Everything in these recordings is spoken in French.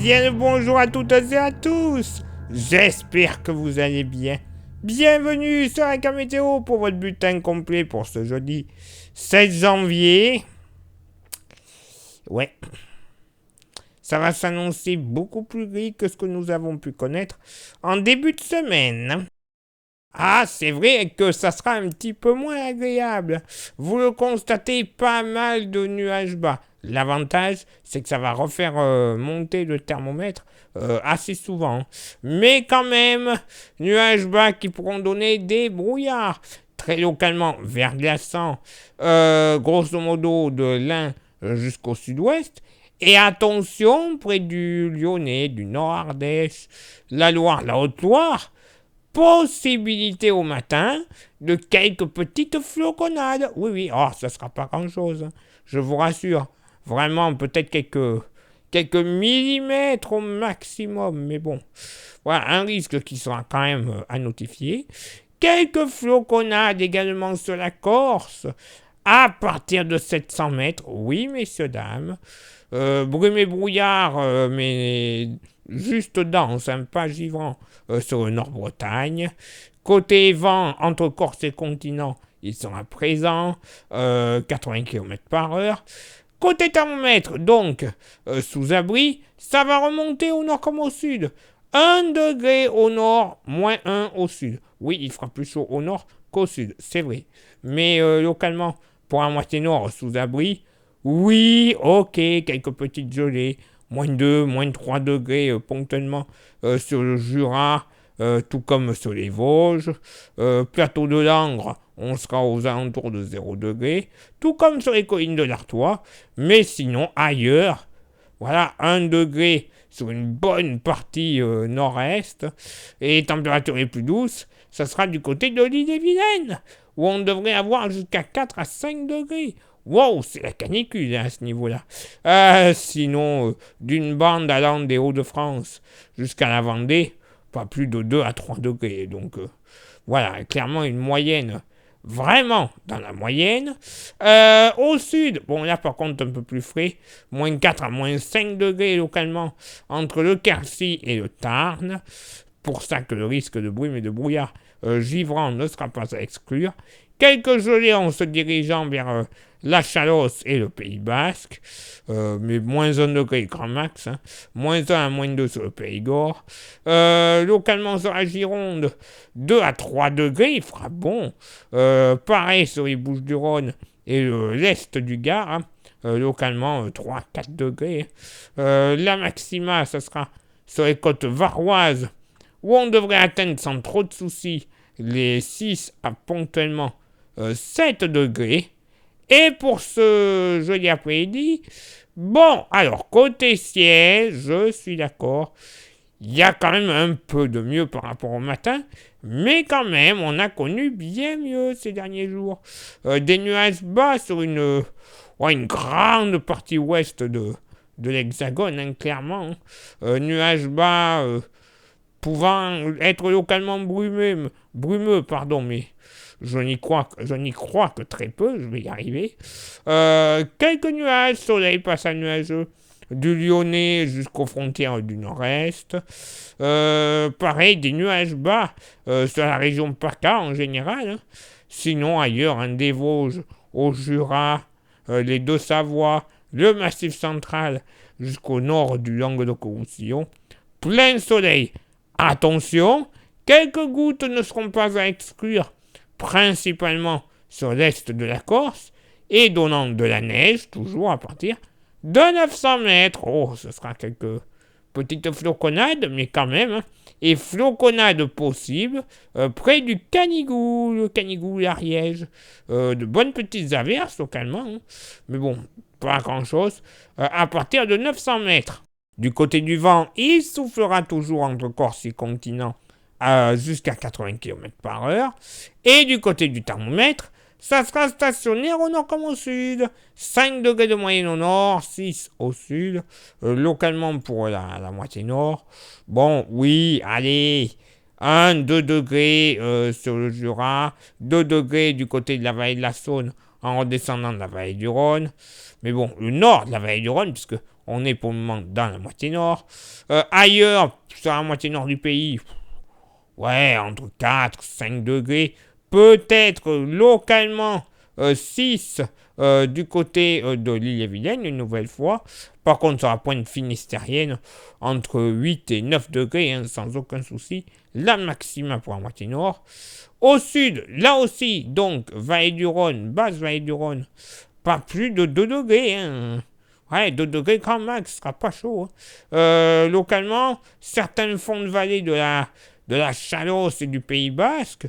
Bien le bonjour à toutes et à tous. J'espère que vous allez bien. Bienvenue sur la Météo pour votre bulletin complet pour ce jeudi 16 janvier. Ouais, ça va s'annoncer beaucoup plus gris que ce que nous avons pu connaître en début de semaine. Ah, c'est vrai que ça sera un petit peu moins agréable. Vous le constatez, pas mal de nuages bas. L'avantage, c'est que ça va refaire monter le thermomètre assez souvent. Mais quand même, nuages bas qui pourront donner des brouillards. Très localement, verglaçants, grosso modo de l'Ain jusqu'au sud-ouest. Et attention, près du Lyonnais, du Nord-Ardèche, la Loire, la Haute-Loire, possibilité au matin de quelques petites floconnades. Oui, oh, ça sera pas grand-chose, hein, je vous rassure. Vraiment, peut-être quelques millimètres au maximum, mais bon. Voilà, un risque qui sera quand même à notifier. Quelques floconnades également sur la Corse, à partir de 700 mètres. Oui, messieurs, dames. Brume et brouillard, mais juste dense, hein, pas givrant, sur le Nord-Bretagne. Côté vent, entre Corse et continent, ils sont à présent, 80 km/h. Côté thermomètre, donc, sous abri, ça va remonter au nord comme au sud. 1 degré au nord, moins 1 au sud. Oui, il fera plus chaud au nord qu'au sud, c'est vrai. Mais localement, pour la moitié nord, sous abri, oui, ok, quelques petites gelées. Moins 2, moins 3 degrés ponctuellement sur le Jura, tout comme sur les Vosges. Plateau de Langres, on sera aux alentours de 0 degrés, tout comme sur les collines de l'Artois. Mais sinon, ailleurs, voilà, 1 degré sur une bonne partie nord-est. Et les températures les plus douces, ça sera du côté de l'Île-et-Vilaine, où on devrait avoir jusqu'à 4 à 5 degrés. Wow, c'est la canicule hein, à ce niveau-là. Sinon, d'une bande allant des Hauts-de-France jusqu'à la Vendée, pas plus de 2 à 3 degrés. Donc voilà, clairement une moyenne, vraiment dans la moyenne. Au sud, bon là par contre un peu plus frais, moins 4 à moins 5 degrés localement entre le Quercy et le Tarn. Pour ça que le risque de brume et de brouillard givrant ne sera pas à exclure. Quelques gelées en se dirigeant vers la Chalosse et le Pays Basque, mais moins 1 degré grand max, hein. Moins 1 à moins 2 sur le Périgord. Localement sur la Gironde, 2 à 3 degrés, il fera bon. Pareil sur les Bouches-du-Rhône et l'est du Gard, hein. Localement 3 à 4 degrés. La maxima, ça sera sur les côtes varoises, où on devrait atteindre sans trop de soucis les 6 à ponctuellement 7 degrés. Et pour ce jeudi après-midi, bon, alors côté ciel, je suis d'accord, il y a quand même un peu de mieux par rapport au matin, mais quand même, on a connu bien mieux ces derniers jours. Des nuages bas sur une grande partie ouest de l'Hexagone, hein, clairement. Nuages bas pouvant être localement brumeux, mais je n'y crois que très peu, je vais y arriver. Quelques nuages, soleil passage nuageux, du Lyonnais jusqu'aux frontières du nord-est. Pareil, des nuages bas sur la région PACA en général. Hein. Sinon, ailleurs, hein, des Vosges au Jura, les Deux-Savoies, le Massif central jusqu'au nord du Languedoc-Roussillon. Plein soleil. Attention, quelques gouttes ne seront pas à exclure, principalement sur l'est de la Corse, et donnant de la neige, toujours à partir de 900 mètres. Oh, ce sera quelques petites floconnades, mais quand même, hein, et floconnades possibles près du Canigou, le Canigou, l'Ariège. De bonnes petites averses localement, hein, mais bon, pas grand-chose, à partir de 900 mètres. Du côté du vent, il soufflera toujours entre Corse et continent jusqu'à 80 km/h. Et du côté du thermomètre, ça sera stationnaire au nord comme au sud. 5 degrés de moyenne au nord, 6 au sud. Localement pour la moitié nord. Bon, oui, allez, 1-2 degrés sur le Jura, 2 degrés du côté de la vallée de la Saône en redescendant de la vallée du Rhône. Mais bon, le nord de la vallée du Rhône, puisque On est pour le moment dans la moitié nord. Ailleurs, sur la moitié nord du pays, ouais, entre 4 5 degrés. Peut-être localement 6 du côté de l'île-et-Vilaine, une nouvelle fois. Par contre, sur la pointe finistérienne, entre 8 et 9 degrés, hein, sans aucun souci. La maxima pour la moitié nord. Au sud, là aussi, donc, Vallée du Rhône, basse Vallée du Rhône, pas plus de 2 degrés. Hein. Ouais, 2 degrés grand max, ce sera pas chaud. Hein. Localement, certains fonds de vallée de la Chalosse et du Pays Basque,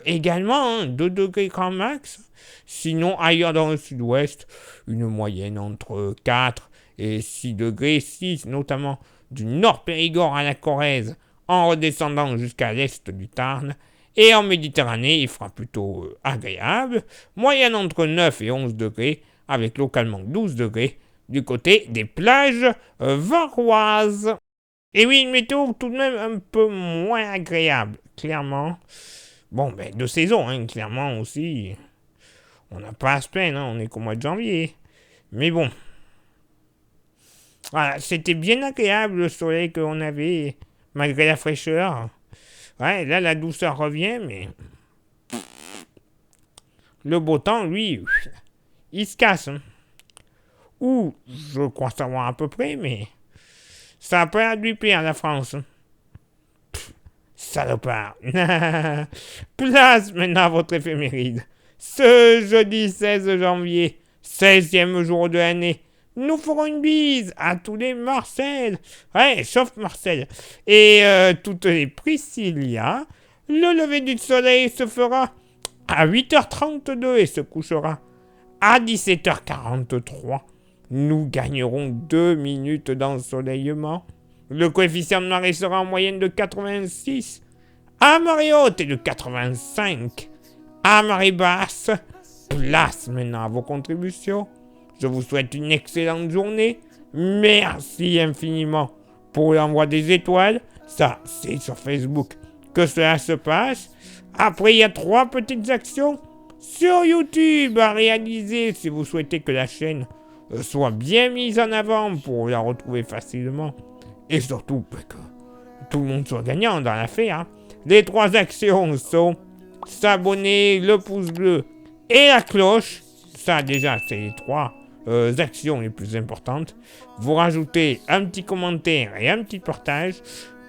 également, hein, 2 degrés grand max. Sinon, ailleurs dans le sud-ouest, une moyenne entre 4 et 6 degrés, 6 notamment du nord Périgord à la Corrèze, en redescendant jusqu'à l'est du Tarn. Et en Méditerranée, il fera plutôt agréable, moyenne entre 9 et 11 degrés, avec localement 12 degrés du côté des plages varoises. Et oui, une météo tout de même un peu moins agréable, clairement. Bon, ben, de saison, hein, clairement aussi. On n'a pas à se plaindre, hein, on est qu'au mois de janvier. Mais bon. Voilà, c'était bien agréable le soleil qu'on avait, malgré la fraîcheur. Ouais, là, la douceur revient, mais le beau temps, lui, il se casse. Hein. Ou, je crois savoir à peu près, mais ça a pas du pire, la France. Salopard. Place maintenant à votre éphéméride. Ce jeudi 16 janvier, 16e jour de l'année, nous ferons une bise à tous les Marcel. Ouais, sauf Marcel. Et toutes les Priscilla. Le lever du soleil se fera à 8h32 et se couchera à 17h43. Nous gagnerons 2 minutes d'ensoleillement. Le coefficient de marée sera en moyenne de 86. À marée haute et de 85. À marée basse, place maintenant à vos contributions. Je vous souhaite une excellente journée. Merci infiniment pour l'envoi des étoiles. Ça, c'est sur Facebook que cela se passe. Après, il y a 3 petites actions sur YouTube à réaliser si vous souhaitez que la chaîne soit bien mise en avant pour la retrouver facilement. Et surtout que tout le monde soit gagnant dans l'affaire. Hein. Les 3 actions sont s'abonner, le pouce bleu et la cloche. Ça déjà, c'est les 3 actions les plus importantes. Vous rajoutez un petit commentaire et un petit partage.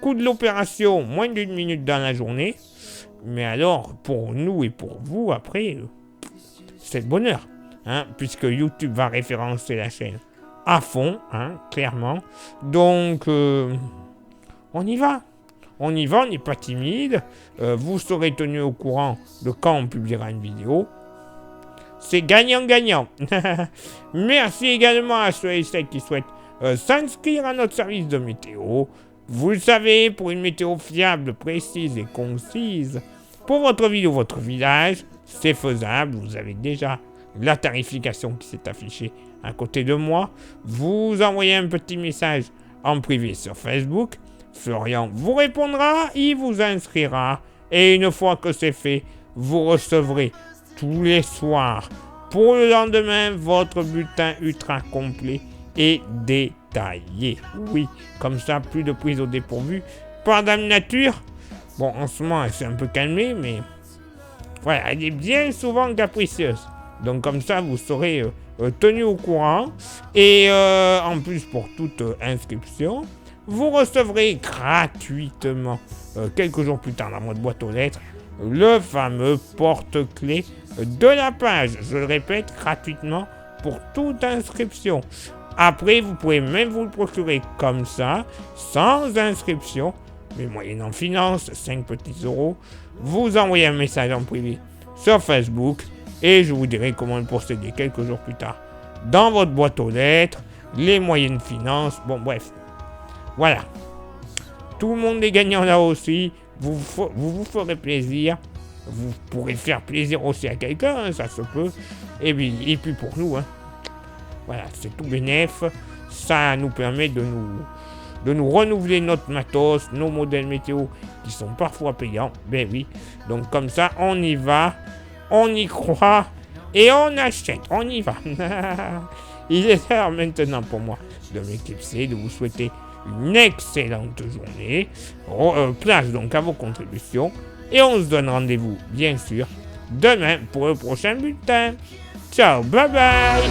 Coût de l'opération, moins d'1 minute dans la journée. Mais alors, pour nous et pour vous, après, c'est le bonheur. Hein, puisque YouTube va référencer la chaîne à fond, hein, clairement. Donc, on y va. On y va, on n'est pas timide. Vous serez tenu au courant de quand on publiera une vidéo. C'est gagnant-gagnant. Merci également à ceux et celles qui souhaitent s'inscrire à notre service de météo. Vous le savez, pour une météo fiable, précise et concise, pour votre ville ou votre village, c'est faisable. Vous avez déjà la tarification qui s'est affichée à côté de moi. Vous envoyez un petit message en privé sur Facebook. Florian vous répondra, il vous inscrira. Et une fois que c'est fait, vous recevrez tous les soirs, pour le lendemain, votre bulletin ultra complet et détaillé. Oui, comme ça, plus de prise au dépourvu. Par Dame Nature, bon, en ce moment, elle s'est un peu calmée, mais voilà, elle est bien souvent capricieuse. Donc comme ça, vous serez tenu au courant. Et en plus, pour toute inscription, vous recevrez gratuitement, quelques jours plus tard dans votre boîte aux lettres, le fameux porte-clés de la page. Je le répète, gratuitement pour toute inscription. Après, vous pouvez même vous le procurer comme ça, sans inscription, mais moyennant finance, 5 petits euros. Vous envoyez un message en privé sur Facebook et je vous dirai comment le procéder quelques jours plus tard. Dans votre boîte aux lettres, les moyennes finances, bon bref. Voilà. Tout le monde est gagnant là aussi. Vous vous ferez plaisir. Vous pourrez faire plaisir aussi à quelqu'un, hein, ça se peut. Et puis pour nous, hein. Voilà, c'est tout bénef. Ça nous permet de nous renouveler notre matos, nos modèles météo qui sont parfois payants. Ben oui. Donc comme ça, on y va, on y croit et on achète. On y va. Il est l'heure maintenant pour moi de m'éclipser, de vous souhaiter une excellente journée. Place donc à vos contributions. Et on se donne rendez-vous, bien sûr, demain pour le prochain bulletin. Ciao, bye bye.